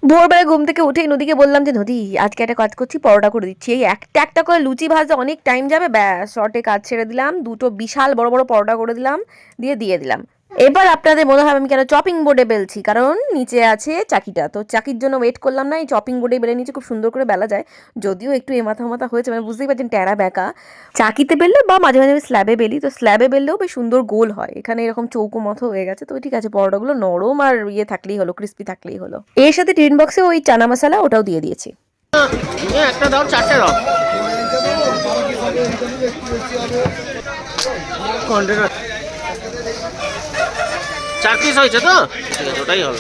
ভোরবেলা ঘুম থেকে উঠেই নদীকে বললাম যে নদী আজকে একটা কাজ করছি, পরোটা করে দিচ্ছি। এই একটা একটা করে লুচি ভাজতে অনেক টাইম যাবে, ব্যাস শর্টে কাজ ছেড়ে দিলাম, দুটো বিশাল বড় বড় পরোটা করে দিলাম, দিয়ে দিলাম। এবার আপনাদের মনে হবে আমি কেন চপিং বোর্ডে বেলছি, কারণ নিচে আছে চাকিটা, তো চাকির জন্য ওয়েট করলাম না, এই চপিং বোর্ডে বেলে নিচে খুব সুন্দর করে বেলা যায়। যদিও একটু এ মাথা মাথা হয়েছে, মানে বুঝতেই পারছেন ট্যারা ব্যাকা। চাকিতে বেললে বা মাঝে মাঝে আমি স্ল্যাবে বেলি, তো স্ল্যাবে বেললেও বেশ সুন্দর গোল হয়। এখানে এরকম চৌকো মতো হয়ে গেছে, তো ঠিক আছে, পরোটাগুলো নরম আর ইয়ে থাকলেই হলো, ক্রিস্পি থাকলেই হলো। এর সাথে টিফিন বক্সে ওই চানা মশলা ওটাও দিয়ে দিয়েছি। একটা দাও, চারটে দাও। কন্টেনার 4 পিস হয়েছে তো, ঠিক আছে, ওটাই হবে।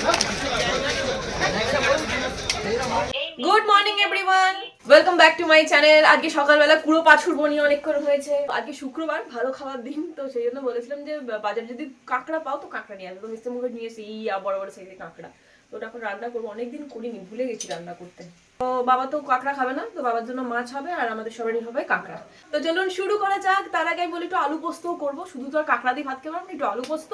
Good morning everyone, welcome back to my channel. আজকে সকালবেলা পুরো পাছুর বনি অনেকক্ষণ হয়েছে। আজকে শুক্রবার, ভালো খাবার দিন, তো সেই জন্য বলেছিলাম যে বাজার যদি কাঁকড়া পাও তো কাঁকড়া নিয়ে আসবো। মিষ্টি মুখে নিয়ে এসে বড় বড় সাইজের কাঁকড়া, তো ওটা এখন রান্না করবো। অনেকদিন করিনি, ভুলে গেছি রান্না করতে। তো বাবা তো কাঁকড়া খাবে না, তো বাবার জন্য মাছ হবে আর আমাদের সবারই হবে কাঁকড়া। তো চলুন শুরু করা যাক। তার আগে আমি বলি একটু আলু পোস্তও করবো, শুধু তো আর কাঁকড়া দিয়ে ভাত খেতে পারবো না, একটু আলু পোস্ত।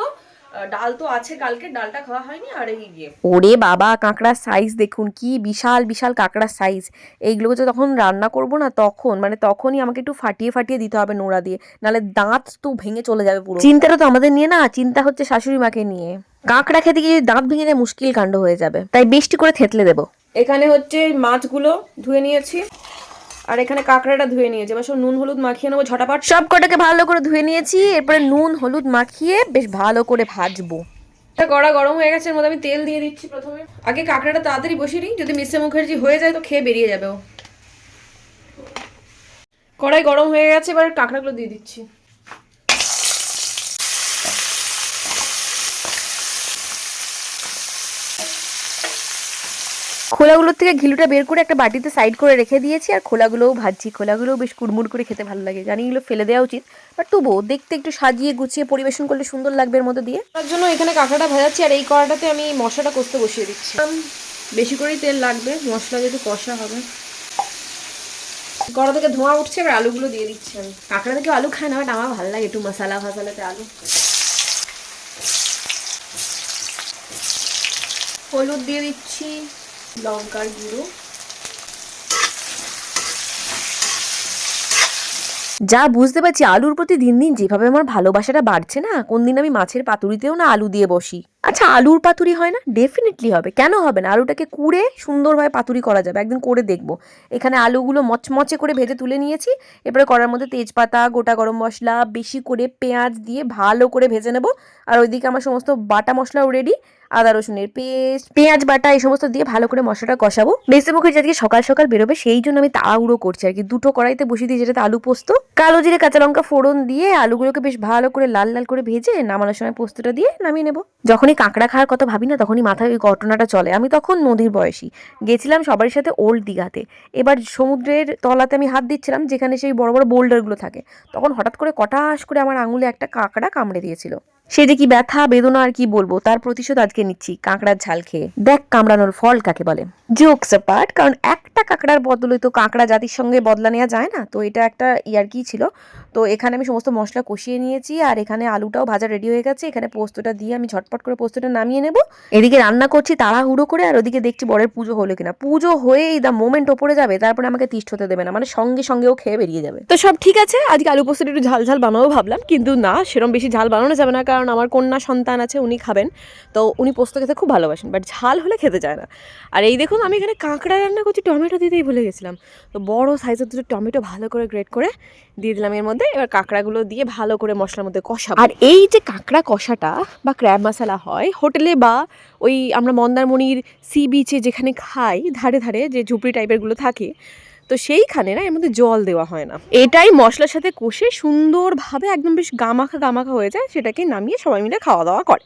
ডাল তো আছে, কালকে ডালটা খাওয়া হয়নি। আর এই গিয়ে ওরে বাবা, কাঁকড়ার সাইজ দেখুন, কি বিশাল বিশাল কাঁকড়ার সাইজ। এইগুলোকে তো তখন রান্না করবো না, তখন মানে তখনই আমাকে একটু ফাটিয়ে ফাটিয়ে দিতে হবে নোড়া দিয়ে, নাহলে দাঁত তো ভেঙে চলে যাবে পুরো। চিন্তাটা তো আমাদের নিয়ে না, চিন্তা হচ্ছে শাশুড়ি মাকে নিয়ে। কাঁকড়া খেতে গিয়ে দাঁত ভেঙে যায়, মুশকিল কাণ্ড হয়ে যাবে, তাই বেশি করে থেতলে দেবো। এখানে হচ্ছে মাছগুলো ধুয়ে নিয়েছি, আর এখানে কাঁকড়াটা ধুয়ে নিয়েছি। এবার সব নুন হলুদ মাখিয়ে নেবো ঝটাপট। সব কটাকে ভালো করে ধুয়ে নিয়েছি, এরপরে নুন হলুদ মাখিয়ে বেশ ভালো করে ভাজবো। কড়া গরম হয়ে গেছে, এর মধ্যে আমি তেল দিয়ে দিচ্ছি প্রথমে। আগে কাঁকড়াটা তাড়াতাড়ি বসিয়ে নিই, যদি মিস্টার মুখার্জি হয়ে যায় তো খেয়ে বেরিয়ে যাবে ও। কড়াই গরম হয়ে গেছে, এবার কাঁকড়াগুলো দিয়ে দিচ্ছি। খোলাগুলোর থেকে ঘিলুটা বের করে একটা বাটিতে সাইড করে রেখে দিয়েছি, আর খোলাগুলোও ভাজছি। খোলাগুলোও বেশ কুড়মুড় করে খেতে ভালো লাগে, জানি এগুলো ফেলে দেওয়া উচিত, বাট তবুও দেখতে একটু সাজিয়ে গুছিয়ে পরিবেশন করলে সুন্দর লাগবে এর মধ্যে দিয়ে। তার জন্য এখানে কাঁকড়াটা ভাজাচ্ছি, আর এই কড়াটাতে আমি মশলাটা কষতে বসিয়ে দিচ্ছি। বেশি করেই তেল লাগবে, মশলা যেহেতু কষা হবে। কড়া থেকে ধোঁয়া উঠছে, এবার আলুগুলো দিয়ে দিচ্ছি আমি। কাঁকড়া থেকে আলু খায় না, বাট আমার ভালো লাগে একটু মশলা ফাসালাতে আলু। হলুদ দিয়ে দিচ্ছি, লঙ্কার গুঁড়ো। যা বুঝতে পারছি, আলুর প্রতি দিন দিন যেভাবে আমার ভালোবাসাটা বাড়ছে না, কোন দিন আমি মাছের পাতুরিতেও না আলু দিয়ে বসি। আচ্ছা, আলুর পাতুরি হয় না? ডেফিনেটলি হবে, কেন হবে না? আলুটাকে কুড়ে সুন্দরভাবে পাতুরি করা যাবে, একদিন করে দেখবো। এখানে আলুগুলো মচমচে করে ভেজে তুলে নিয়েছি, এবারে কড়ার মধ্যে তেজপাতা, গোটা গরম মশলা, বেশি করে পেঁয়াজ দিয়ে ভালো করে ভেজে নেব। আর ওইদিকে আমার সমস্ত বাটা মশলাও রেডি, আদা রসুনের পেস্ট, পেঁয়াজ বাটা, এই সমস্ত দিয়ে ভালো করে মশলাটা কষাবো। বেসে মুখে আজকে সকাল সকাল বেরোবে, সেই জন্য আমি তাড়াহুড়ো করছি আর কি। দুটো কড়াইতে বসিয়ে দিয়ে, যেটাতে আলু পোস্ত, কালো জিরে কাঁচা লঙ্কা ফোড়ন দিয়ে আলুগুলোকে বেশ ভালো করে লাল লাল করে ভেজে নামানোর সময় পোস্তটা দিয়ে নামিয়ে নেবো। যখনই কাঁকড়া খাওয়ার কথা ভাবি না, তখনই মাথায় ওই ঘটনাটা চলে। আমি তখন নদীর বয়সী, গেছিলাম সবার সাথে ওল্ড দীঘাতে। এবার সমুদ্রের তলাতে আমি হাত দিচ্ছিলাম, যেখানে সেই বড় বড় বোল্ডারগুলো থাকে, তখন হঠাৎ করে কটাস করে আমার আঙুলে একটা কাঁকড়া কামড়ে দিয়েছিল। সে যে কি ব্যথা বেদনা আর কি বলবো, তার প্রতিশোধ আজকে নিচ্ছি কাঁকড়ার ঝাল খেয়ে। দেখ কামড়ানোর ফল কাকে বলে। জোকস অ্যাপার্ট, কারণ একটা কাঁকড়ার বদলে তো কাঁকড়া জাতির সঙ্গে বদলা নেওয়া যায় না, তো এটা একটা ইয়ার্কি ছিল। তো এখানে আমি সমস্ত মশলা কষিয়ে নিয়েছি, আর এখানে আলুটাও ভাজা রেডি হয়ে গেছে। এখানে পোস্তটা দিয়ে আমি ঝটপট করে পোস্তটা নামিয়ে নেব। এদিকে রান্না করছি তাড়াহুড়ো করে, আর ওদিকে দেখছি বরের পুজো হলো কিনা। পুজো হয়েই দ্য মোমেন্ট ওপরে যাবে, তারপরে আমাকে তিষ্ঠ হতে দেবে না, মানে সঙ্গে সঙ্গেও খেয়ে বেরিয়ে যাবে। তো সব ঠিক আছে, আজকে আলু পোস্তটা একটু ঝাল ঝাল বানাবো ভাবলাম, কিন্তু না, সেরকম বেশি ঝাল বানানো যাবে না, কারণ আমার কন্যা সন্তান আছে, উনি খাবেন। তো উনি পোস্ত খেতে খুব ভালোবাসেন, বাট ঝাল হলে খেতে চায় না। আর এই দেখুন, আমি এখানে কাঁকড়া রান্না করছি, টমেটো দিতেই ভুলে গেছিলাম। তো বড় সাইজের দুটো টমেটো ভালো করে গ্রেট করে দিয়ে দিলাম এর মধ্যে। এবার কাঁকড়াগুলো দিয়ে ভালো করে মশলার মধ্যে কষাবো। আর এই যে কাঁকড়া কষাটা বা ক্র্যাব মশলা হয় হোটেলে, বা ওই আমরা মন্দারমণির সি বিচে যেখানে খাই, ধারে ধারে যে ঝুপড়ি টাইপেরগুলো থাকে, তো সেইখানে না এর মধ্যে জল দেওয়া হয় না। এটাই মশলার সাথে কষে সুন্দরভাবে একদম বেশ গামাখা গামাখা হয়ে যায়, সেটাকে নামিয়ে সবাই মিলে খাওয়া দাওয়া করে।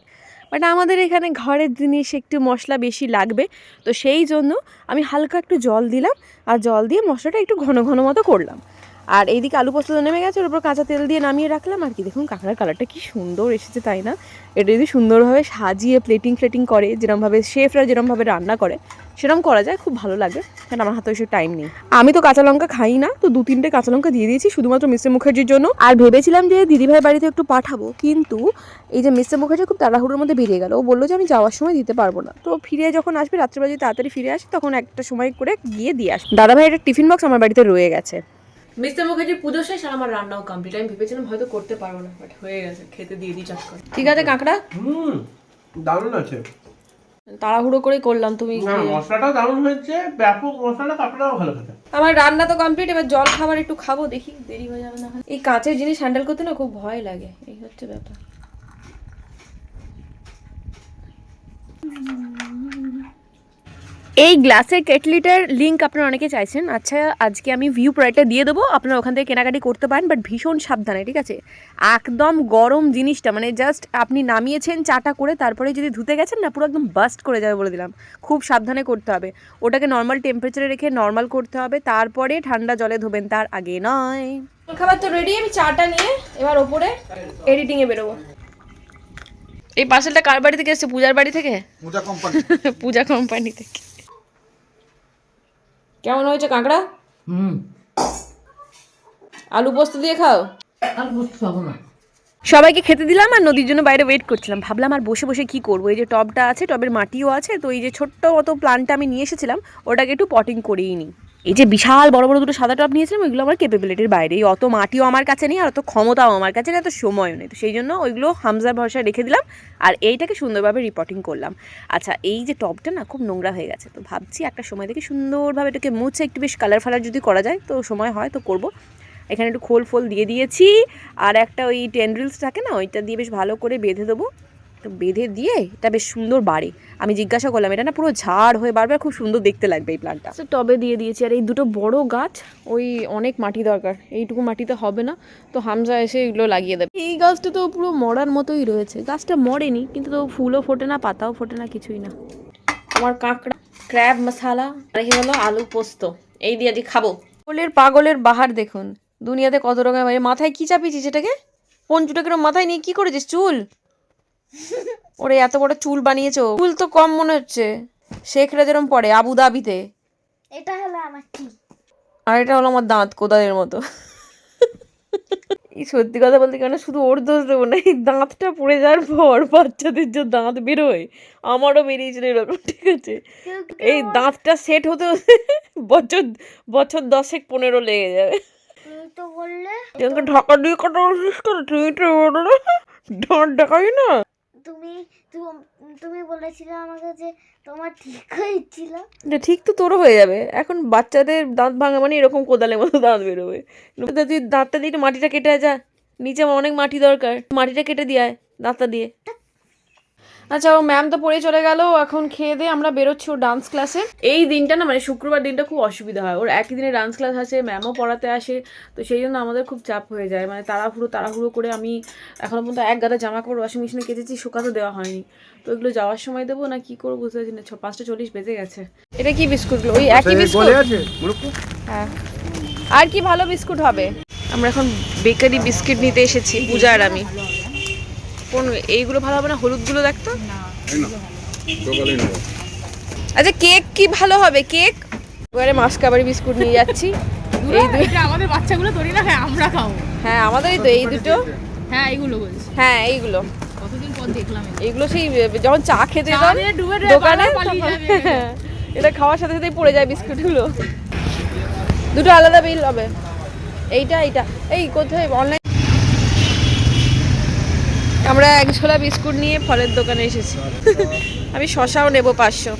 বাট আমাদের এখানে ঘরের জিনিস একটু মশলা বেশি লাগবে, তো সেই জন্য আমি হালকা একটু জল দিলাম, আর জল দিয়ে মশলাটা একটু ঘন ঘন মতো করলাম। আর এইদিকে আলু পোস্ত নেমে গেছে, ওর উপর কাঁচা তেল দিয়ে নামিয়ে রাখলাম। আর কি দেখুন কাঁকড়ার কালারটা কি সুন্দর এসেছে, তাই না? এটা যদি সুন্দরভাবে সাজিয়ে প্লেটিং করে, যেরকমভাবে শেফরা যেরকমভাবে রান্না করে সেরকম করা যায়, খুব ভালো লাগে। কারণ আমার হাতে ওইসব টাইম নেই। আমি তো কাঁচা লঙ্কা খাই না, তো 2-3টে কাঁচা লঙ্কা দিয়ে দিয়েছি শুধুমাত্র মিস্টার মুখার্জির জন্য। আর ভেবেছিলাম যে দিদিভাই বাড়িতে একটু পাঠাবো, কিন্তু এই যে মিস্টার মুখার্জি খুব তাড়াহুড়োর মধ্যে বেরিয়ে গেল। ও বললো যে আমি যাওয়ার সময় দিতে পারবো না। তো ফিরে যখন আসবে রাত্রেবেলা যদি তাড়াতাড়ি ফিরে আসি, তখন একটা সময় করে গিয়ে দিয়ে আসবো। দাদাভাই একটা টিফিন বক্স আমার বাড়িতে রয়ে গেছে। মিস্টার মুখার্জির পুজো শেষ আর আমার রান্নাও কমপ্লিট। আমি ভেবেছিলাম হয়তো করতে পারবো না, বাট হয়ে গেছে। খেতে দিয়ে দিই চট করে। ঠিক আছে কাঁকড়া, দারুণ আছে। তাড়াহুড়ো করে করলাম, তুমি না মশলাটাও দারুণ হয়েছে, ব্যাপক মশলা, কাঁকড়াও ভালো খেতে। আমার রান্না তো কমপ্লিট, এবার জল খাবার একটু খাবো, দেখি দেরি হয়ে যাবে না। এই কাঁচের জিনিস হ্যান্ডেল করতে না খুব ভয় লাগে, এই হচ্ছে ব্যাপার। এই গ্লাসের কেটলিটার লিঙ্ক আপনারা অনেকে চাইছেন। আচ্ছা আজকে আমি ভিউ প্রোডাক্টটা দিয়ে দেবো, আপনারা ওখান থেকে কেনাকাটি করতে পারেন, বাট ভীষণ সাবধানে, ঠিক আছে? একদম গরম জিনিসটা, মানে জাস্ট আপনি নামিয়েছেন চাটা করে, তারপরে যদি ধুতে গেছেন না, পুরো একদম বাস্ট করে যাবে বলে দিলাম। খুব সাবধানে করতে হবে ওটাকে, নর্মাল টেম্পারেচারে রেখে নর্মাল করতে হবে, তারপরে ঠান্ডা জলে ধোবেন, তার আগে নয়। খাবার তো রেডি, আমি চাটা নিয়ে এবার ওপরে এডিটিংয়ে বেরোবো। এই পার্সেলটা কার বাড়ি থেকে এসছে? পূজার বাড়ি থেকে? পূজা কোম্পানি থেকে। কেমন হয়েছে কাঁকড়া? আলু পোস্ত দিয়ে খাও? আর বুঝতে পারবো না। সবাইকে খেতে দিলাম আর নদীর জন্য বাইরে ওয়েট করছিলাম। ভাবলাম আর বসে বসে কি করবো, এই যে টবটা আছে, টবের মাটিও আছে, তো এই যে ছোট্ট মতো প্লান্টটা আমি নিয়ে এসেছিলাম, ওটাকে একটু পটিং করিয়ে নিই। এই যে বিশাল বড় বড় দুটো সাদা টব নিয়েছিলাম, ওইগুলো আমার ক্যাপাবিলিটির বাইরে। অত মাটিও আমার কাছে নেই, আর অত ক্ষমতাও আমার কাছে নেই, এত সময়ও নেই। তো সেই জন্য ওইগুলো হামজার ভরসায় রেখে দিলাম, আর এইটাকে সুন্দরভাবে রিপোর্টিং করলাম। আচ্ছা এই যে টবটা না খুব নোংরা হয়ে গেছে, তো ভাবছি একটা সময় দেখে সুন্দরভাবে এটাকে মুছে একটু বেশ কালার ফালার যদি করা যায়, তো সময় হয় তো করবো। এখানে একটু খোল ফোল দিয়ে দিয়েছি, আর একটা ওই টেন্ড্রিলস থাকে না, ওইটা দিয়ে বেশ ভালো করে বেঁধে দেবো। তো বেঁধে দিয়ে এটা বেশ সুন্দর বাড়ে। আমি জিজ্ঞাসা করলাম, এটা না পুরো ঝাড় হয়ে বাড়বে, খুব সুন্দর দেখতে লাগবে এই প্ল্যান্টটা। তো টবে দিয়ে দিয়েছি। আর এই দুটো বড় গাছ, ওই অনেক মাটি দরকার, এইটুকু মাটিতে হবে না, তো হামজা এসে এগুলো লাগিয়ে দেবে। এই গাছটা তো পুরো মরার মতোই রয়েছে, গাছটা মরেনি, কিন্তু তো ফুলও ফোটে না, পাতাও ফোটে না, কিছুই না। আমার কাঁকড়া ক্র্যাব মশালা রেখে গেলো, আলু পোস্ত, এই দিয়ে আজকে খাবো। পাগলের বাহার দেখুন, দুনিয়াতে কত রকমের। মাথায় কি চাপিয়েছিস এটাকে? পঞ্চুটাকে মাথায় নিয়ে কি করেছিস? চুল? ওরে এত বড় চুল বানিয়েছো, চুল তো কম মনে হচ্ছে। শেখরা যেরকম পড়ে আবুধাবিতে। এটা হলো আমার কি, আর এটা হলো আমার দাঁত কোদালের মতো। এই সত্যি কথা বলতে কেন শুধু ওর দোষ দেবো না, এই দাঁতটা পড়ে যাওয়ার পর বাচ্চাদের যে দাঁত বেরোয়, আমারও বেরিয়েছিল এরকম, ঠিক আছে? এই দাঁতটা সেট হতে হতে বছর 10-15 লেগে যাবে। তুমি তো বললে ঢাকা দিয়ে কথা বলছিস কেন? তুই তো বলো দাঁত দেখাই না। তুমি তুমি বলেছিলে আমাকে যে তোমার ঠিক হয়েছিল। এটা ঠিক তো তোরও হয়ে যাবে। এখন বাচ্চাদের দাঁত ভাঙা মানে এরকম কোদালের মতো দাঁত বেরোবে। তুই দাঁতটা দিয়ে একটু মাটিটা কেটে যা, নিচে আমার অনেক মাটি দরকার, মাটিটা কেটে দিয়ে আয় দাঁতটা দিয়ে। আচ্ছা ও ম্যাম তো পড়ে চলে গেল, এখন খেয়ে দিয়ে আমরা বেরোচ্ছি ওর ডান্স ক্লাসে। এই দিনটা না, মানে শুক্রবার দিনটা খুব অসুবিধা হয়, ওর একই দিনে ডান্স ক্লাস আছে, ম্যামও পড়াতে আসে, তো সেই জন্য আমাদের খুব চাপ হয়ে যায়। মানে তাড়াহুড়ো করে আমি এখনো পর্যন্ত এক গাদা জামা কাপড় ওয়াশিং মেশিনে কেচেছি, শুকাতে দেওয়া হয়নি। তো এগুলো যাওয়ার সময় দেবো না কি করবো বুঝতে পারছি না। 5:40 বেজে গেছে। এটা কি বিস্কুটগুলো? ওই একই বিস্কুট? হ্যাঁ, আর কি ভালো বিস্কুট হবে? আমরা এখন বেকারি বিস্কিট নিতে এসেছি, পূজা আর আমি। কোন এইগুলো ভালো হবে না? হলুদগুলো দেখতো। আচ্ছা কেক কি ভালো হবে? কেক এবারে মাসকাবারি বিস্কুট নিয়ে যাচ্ছি। এই দুটো আমাদের বাচ্চাগুলো তৈরি না, হ্যাঁ আমরা খাবো। হ্যাঁ আমাদেরই তো এই দুটো। হ্যাঁ এইগুলো বলছি, হ্যাঁ এইগুলো কতদিন পর দেখলাম এইগুলো সেই যখন চা খেতে চা যেতাম দিয়ে ডুবে দোকানে, পালিয়ে তখন যাবে। এটা খাওয়ার সাথে সাথেই পড়ে যায় বিস্কুটগুলো। দুটো আলাদা বিল হবে। এইটা এই কোথায় অনলাইন। আমরা এক ঝোলা বিস্কুট নিয়ে ফলের দোকানে এসেছি। আমি শশাও নেব 500।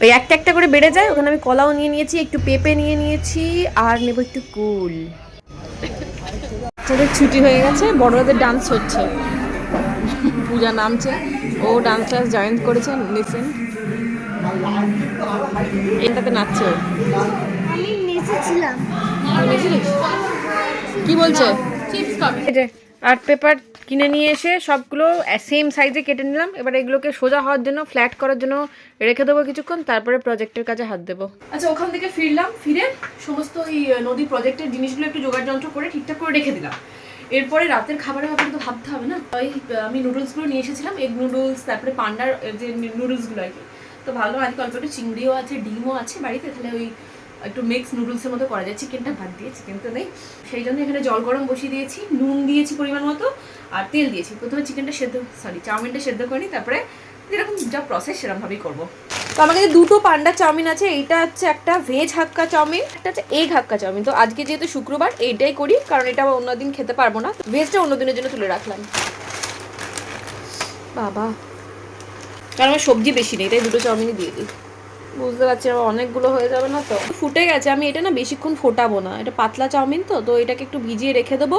ওই একটা একটা করে বেড়ে যায়। ওখানে আমি কলাও নিয়ে নিয়েছি, একটু পেঁপে নিয়ে নিয়েছি, আর নেব একটু কুল। তাদের ছুটি হয়ে গেছে, বড়দের ডান্স হচ্ছে, পূজা নামছে, ও ডান্স ক্লাস জয়েন করেছে নিসেন, এটাতে নাচছে ও। আমি নেচেছিলাম। তুই নেচেছিলিস? কি বলছে? চিপস খাবে। এই যে আর্ট পেপার কিনে নিয়ে এসে সবগুলো সেম সাইজে কেটে নিলাম। এবার এগুলোকে সোজা হওয়ার জন্য, ফ্ল্যাট করার জন্য রেখে দেবো কিছুক্ষণ, তারপরে প্রজেক্টের কাজে হাত দেবো। আচ্ছা, ওখান থেকে ফিরলাম, ফিরে সমস্ত ওই নদী প্রজেক্টের জিনিসগুলো একটু জোগাড় যন্ত্র করে ঠিকঠাক করে রেখে দিলাম। এরপরে রাতের খাবারের ব্যাপারে তো ভাবতে হবে না। ওই আমি নুডলসগুলো নিয়ে এসেছিলাম, এগ নুডলস, তারপরে পান্ডার যে নুডলসগুলো আর কি। তো ভালো, আজকে অল্প একটু চিংড়িও আছে, ডিমও আছে বাড়িতে, তাহলে ওই একটু মিক্স নুডলসের মতো করা যায়। চিকেনটা ভাত দিয়ে, চিকেন তো নেই, সেই জন্য এখানে জল গরম বসিয়ে দিয়েছি, নুন দিয়েছি পরিমাণ মতো আর তেল দিয়েছি। প্রথমে চিকেনটা চাউমিনটা সেদ্ধ করে নিই, তারপরে যেরকম যা প্রসেস সেরকমভাবেই করবো। তো আমার কাছে দুটো পান্ডা চাউমিন আছে। এইটা হচ্ছে একটা ভেজ হাক্কা চাউমিন, একটা হচ্ছে এগ হাক্কা চাউমিন। তো আজকে যেহেতু শুক্রবার এইটাই করি, কারণ এটা অন্যদিন খেতে পারবো না, ভেজটা অন্যদিনের জন্য তুলে রাখলাম। বাবা, কারণ আমার সবজি বেশি নেই, তাই দুটো চাউমিনই দিয়ে দিই। বুঝতে পারছি আবার অনেকগুলো হয়ে যাবে না তো। ফুটে গেছে, আমি এটা না বেশিক্ষণ ফোটাবো না, এটা পাতলা চাউমিন তো এটাকে একটু ভিজিয়ে রেখে দেবো,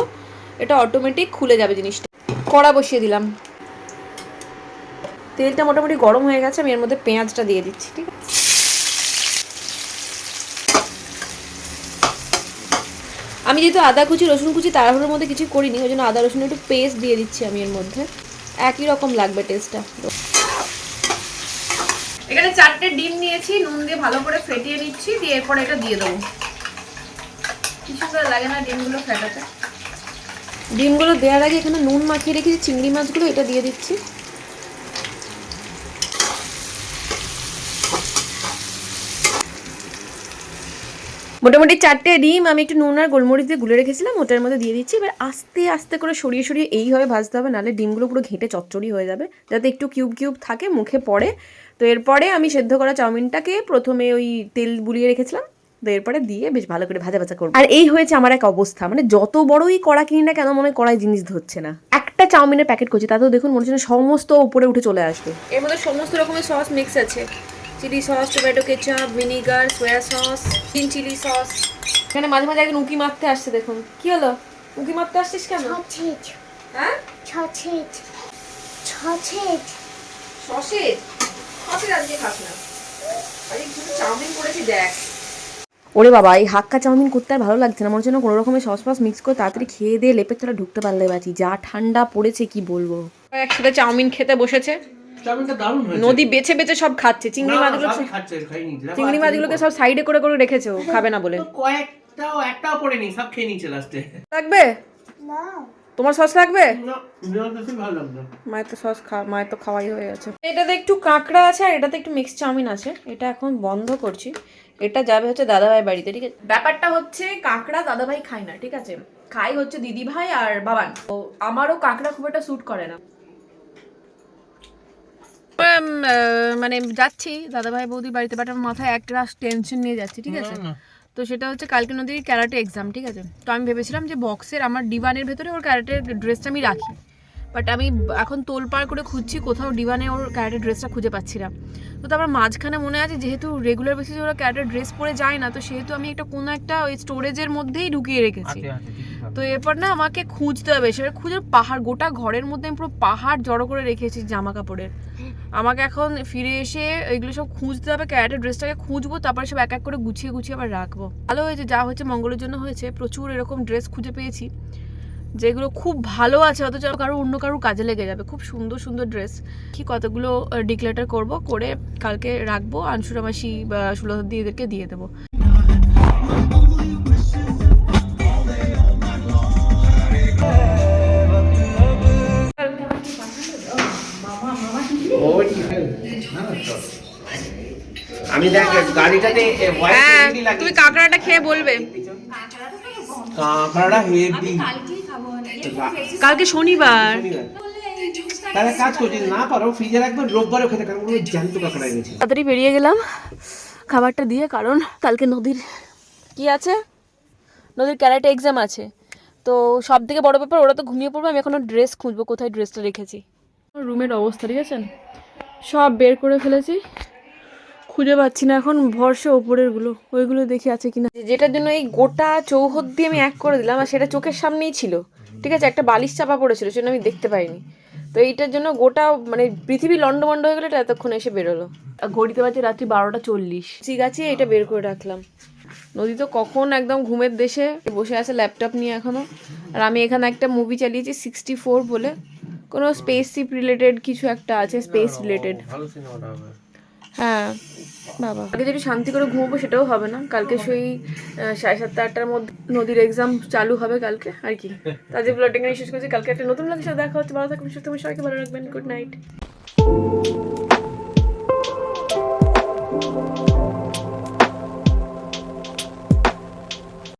এটা অটোমেটিক খুলে যাবে জিনিসটা। কড়া বসিয়ে দিলাম, তেলটা মোটামুটি গরম হয়ে গেছে, আমি এর মধ্যে পেঁয়াজটা দিয়ে দিচ্ছি। ঠিক আছে, আমি যেহেতু আদা কুচি রসুন কুচি তাড়াহুড়োর মধ্যে কিছু করিনি, ওই জন্য আদা রসুন একটু পেস্ট দিয়ে দিচ্ছি আমি এর মধ্যে, একই রকম লাগবে টেস্টটা। এখানে 4টে ডিম নিয়েছি, নুন দিয়ে ভালো করে ফেটিয়ে নিচ্ছি, দিয়ে এরপর এটা দিয়ে দেবো। কি সুন্দর লাগে না ডিমগুলো ফেটাতে। ডিমগুলো দেওয়ার আগে এখানে নুন মাখিয়ে রেখেছি চিংড়ি মাছগুলো, এটা দিয়ে দিচ্ছি। মোটামুটি 4টে ডিম আমি একটু নুন আর গোলমরিচ দিয়ে গুলে রেখেছিলাম, ওটার মধ্যে দিয়ে দিচ্ছি। এবার আস্তে আস্তে করে সরিয়ে সরিয়ে এইভাবে ভাজতে হবে, নাহলে ডিমগুলো পুরো ঘেঁটে চচ্চড়ি হয়ে যাবে, যাতে একটু কিউব কিউব থাকে, মুখে পড়ে। তো এরপরে আমি সেদ্ধ করা চাউমিনটাকে প্রথমে ওই তেল বুলিয়ে রেখেছিলাম, তো এরপরে দিয়ে বেশ ভালো করে ভাজা ভাজা করবো। আর এই হয়েছে আমার এক অবস্থা, মানে যত বড়ই কড়া কিনি না কেন মনে হয় কড়াই জিনিস ধরছে না। একটা চাউমিনের প্যাকেট করছি, তাতেও দেখুন মনে হচ্ছে সমস্ত উপরে উঠে চলে আসবে। এর মধ্যে সমস্ত রকমের সস মিক্স আছে, chilli sauce, tomato ketchup, vinegar, soya sauce, green chilli sauce. এখানে মাঝে মাঝে একজন উঁকি মারতে আসছে, দেখুন। কি হলো, উঁকি মারতে আসছিস কেন? হ্যাঁ, সসেজ আজকে খাস না, চাউমিন করেছি দেখ। ওরে বাবা, এই হাক্কা চাউমিন করতে আর ভালো লাগছে না, মনে হচ্ছে না কোনো রকমের সস ফস মিক্স করে তাড়াতাড়ি খেয়ে দিয়ে লেপের তলা ঢুকতে পারলে বাঁচি। যা ঠান্ডা পড়েছে কি বলবো। একসাথে চাউমিন খেতে বসেছে, চাউমিনটা দারুণ হয়েছে। নদী বেছে বেছে সব খাচ্ছে, চিংড়ি মাছগুলো চিংড়ি মাছগুলোকে সব সাইডে করে করে রেখেছে ও খাবে না বলে। একটাও পড়ে নি, সব খেয়ে নিচ্ছে লাস্টে। লাগবে না, তোমার সস লাগবে? না, বেশি ভালো লাগবে। মায়ের তো সস মায়ের তো খাওয়াই হয়ে গেছে। এটাতে একটু কাঁকড়া আছে আর এটাতে একটু মিক্স চাউমিন আছে, এটা এখন বন্ধ করছি। এটা যাবে হচ্ছে দাদাভাই বাড়িতে, ঠিক আছে? ব্যাপারটা হচ্ছে কাঁকড়া দাদাভাই খায় না, ঠিক আছে, খাই হচ্ছে দিদি ভাই আর বাবান। তো আমারও কাঁকড়া খুব একটা স্যুট করে না। মানে যাচ্ছি দাদাভাই বৌদি বাড়িতে, বাট আমার মাথায় একটা টেনশন নিয়ে যাচ্ছি, ঠিক আছে? তো সেটা হচ্ছে কালকে নদীর ক্যারাটে এক্সাম, ঠিক আছে? তো আমি ভেবেছিলাম যে বক্সের আমার ডিভানের ভেতরে ওর ক্যারাটের ড্রেসটা আমি রাখি, বাট আমি এখন তোলপাড় করে খুঁজছি, কোথাও ডিভানে ওর ক্যারাটের ড্রেসটা খুঁজে পাচ্ছি না। তো তারপর মাঝখানে মনে আছে যেহেতু রেগুলার বেসিসে ওরা ক্যারাটের ড্রেস পরে যায় না, তো সেহেতু আমি একটা কোনো একটা ওই স্টোরেজের মধ্যেই ঢুকিয়ে রেখেছি। তো এরপর না আমাকে খুঁজতে হবে, সেটা খুঁজে পাহাড়, গোটা ঘরের মধ্যে আমি পুরো পাহাড় জড়ো করে রেখেছি জামা কাপড়ের। আমাকে এখন ফিরে এসে এগুলো সব খুঁজতে হবে, ক্যারাটের ড্রেসটাকে খুঁজবো, তারপরে সব এক এক করে গুছিয়ে গুছিয়ে আবার রাখবো। ভালো হয়েছে, যা হয়েছে মঙ্গলের জন্য হয়েছে, প্রচুর এরকম ড্রেস খুঁজে পেয়েছি যেগুলো খুব ভালো আছে, অথচ কারো অন্য কারোর কাজে লেগে যাবে। খুব সুন্দর সুন্দর ড্রেস, কি কতগুলো ডিক্লেটার করব, করে কালকে রাখবো, আনসুরা মাসি বা সুলতা দিদিদেরকে দিয়ে দেবো। আমি দেখ গাড়িটাতে তুমি কাঁকড়াটা খেয়ে বলবে। কাঁকড়াটা হেভি। কালকে শনিবার, তাহলে কাজ করছি, না পারো ফ্রিজে রাখবে, রোববারও খেতে, কারণ জ্যান্ত কাঁকড়া এনেছি। তাড়াতাড়ি বেরিয়ে গেলাম খাবারটা দিয়ে, কারণ কালকে নদীর কি আছে, নদীর ক্যারাটে এক্সাম আছে। তো সব থেকে বড় ব্যাপার, ওরা তো ঘুমিয়ে পড়বে, আমি এখনো ড্রেস খুঁজবো কোথায় ড্রেসটা রেখেছি। রুমের অবস্থা ঠিক আছে, সব বের করে ফেলেছি, খুঁজে পাচ্ছি না এখন, ভরসা ওপরেরগুলো, ওইগুলো দেখি আছে কিনা। যেটার জন্য এই গোটা চৌহদ দিয়ে আমি এক করে দিলাম, আর সেটা চোখের সামনেই ছিল, ঠিক আছে, একটা বালিশ চাপা পড়েছিল, সেটা আমি দেখতে পাইনি। তো এইটার জন্য গোটা মানে পৃথিবী লন্ডমন্ড হয়ে গেলে এটা এতক্ষণ এসে বেরোলো। ঘড়িতে বাজে রাত্রি 12টা 40, ঠিক আছে, এটা বের করে রাখলাম। নদী তো কখন একদম ঘুমের দেশে বসে আছে ল্যাপটপ নিয়ে এখনো, আর আমি এখানে একটা মুভি চালিয়েছি 64 বলে, কোনো স্পেসশিপ রিলেটেড কিছু একটা আছে, স্পেস রিলেটেড। ভালো সিনেমাটা হবে। হ্যাঁ বাবা, আগে যদি শান্তি করে ঘুমোবো সেটাও হবে না, কালকে সেই 7:30 8টার মধ্যে নদীর এক্সাম চালু হবে কালকে আর কি। তাদের ব্লগটা এখানে শেষ করছি, কালকে একটা নতুন ব্লগের সাথে দেখা হচ্ছে। ভালো থাকবেন, সুস্থ থাকবেন, সবাইকে ভালো রাখবেন, গুড নাইট।